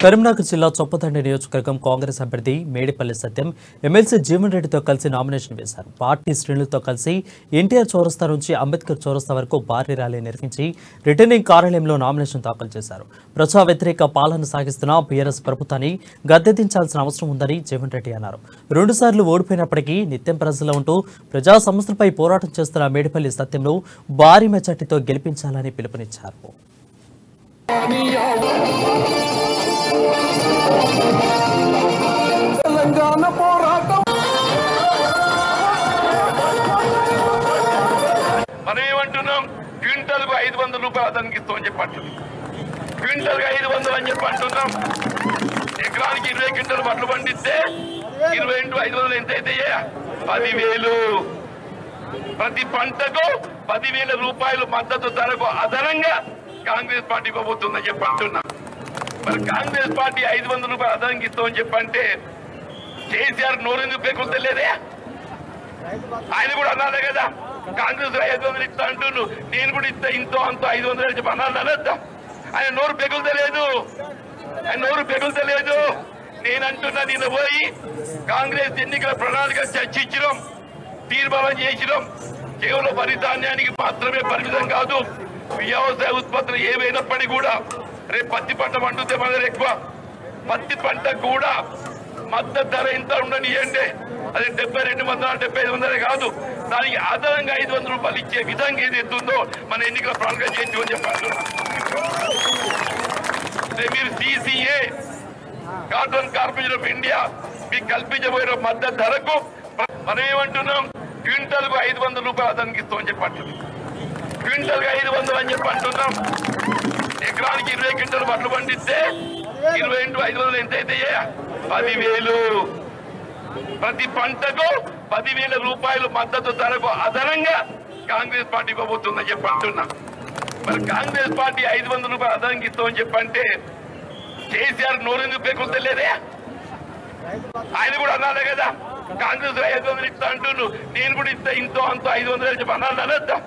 కరీంనగర్ జిల్లా చొప్పదండి నియోజకవర్గం కాంగ్రెస్ అభ్యర్థి మేడిపల్లి సత్యం ఎమ్మెల్సీ జీవన్ రెడ్డితో కలిసి నామినేషన్ వేశారు. పార్టీ శ్రేణులతో కలిసి ఎన్టీఆర్ చౌరస్తా నుంచి అంబేద్కర్ చౌరస్తా వరకు భారీ ర్యాలీ నిర్వహించి రిటర్నింగ్ కార్యాలయంలో నామినేషన్ దాఖలు చేశారు. ప్రజా వ్యతిరేక పాలన సాగిస్తున్న బీఆర్ఎస్ ప్రభుత్వాన్ని గద్దెదించాల్సిన అవసరం ఉందని జీవన్ రెడ్డి అన్నారు. 2 సార్లు ఓడిపోయినప్పటికీ నిత్యం ప్రజల్లో ఉంటూ ప్రజా సమస్యలపై పోరాటం చేస్తున్న మేడిపల్లి సత్యంను భారీ మెజార్టీతో గెలిపించాలని పిలుపునిచ్చారు. మనం ఏమంటున్నాం, క్వింటల్కు 500 రూపాయలు అతనికి ఇస్తామని చెప్పి అంటున్నాం. క్వింటల్కి 500 అని చెప్పి అంటున్నాం. ఎకరానికి 20 క్వింటల్ వడ్లు పండిస్తే 20 × 500 ఎంత అయితే 10,000. ప్రతి పంటకు 10,000 రూపాయలు మద్దతు ధరకు అదనంగా కాంగ్రెస్ పార్టీ ఇవ్వబోతుందని చెప్పి అంటున్నా. మరి కాంగ్రెస్ పార్టీ 500 రూపాయలు అదనంగా ఇస్తామని చెప్పంటే కేసీఆర్ నోరెందుకు పేకొద్దలేదే? ఆయన కూడా అన్నాలే కదా, కాంగ్రెస్ 500 ఇస్తా అంటున్నాను, నేను కూడా ఇస్తా, ఇంతో అంతో 500 అని చెప్పి అన్నాదా? ఆయన నోరు పెగులుతలేదు, నేను అంటున్నా, నిన్న పోయి కాంగ్రెస్ ఎన్నికల ప్రణాళిక చర్చించడం, తీర్మానం చేసినాం. కేవలం వరిధాన్యానికి మాత్రమే పరిమితం కాదు, వ్యవసాయ ఉత్పత్తులు ఏవైనప్పటికీ కూడా రేపు పత్తి పంట పండుతే మన ఎక్కువ, పత్తి పంట కూడా మద్దతు ధర ఎంత ఉండనియండి, అది 7200 7500 కాదు, దానికి అదనంగా 500 రూపాయలు ఇచ్చే విధంగా ఏది ఎత్తుందో మన ఎన్నికల ప్రణాళిక చేయించమని చెప్పారు. మీరు CCA cotton corporation of India మీకు కల్పించబోయే మద్దతు ధరకు మనం ఏమంటున్నాం, క్వింటల్కు 500 రూపాయలు అతనికి ఇస్తామని చెప్పి అంటున్నాం. క్వింటల్కి 500 అని చెప్పి అంటున్నాం. ఎకరానికి 20 క్వింటల్ వడ్లు పండిస్తే 20 × 500 ఎంత అయితే 10,000. ప్రతి పంటకు 10,000 రూపాయలు మద్దతు ధరకు అదనంగా కాంగ్రెస్ పార్టీ ఇవ్వబోతుందని చెప్పి అంటున్నా. మరి కాంగ్రెస్ పార్టీ 500 రూపాయలు అదనంగా ఇస్తామని చెప్పంటే కేసీఆర్ నోరెందుకు పేకొద్దలేదే? ఆయన కూడా అన్నాలే కదా, కాంగ్రెస్ 500 ఇస్తా అంటున్నాను, నేను కూడా ఇస్తా, ఇంతో అంతో 500 అని చెప్పి అన్నాదా?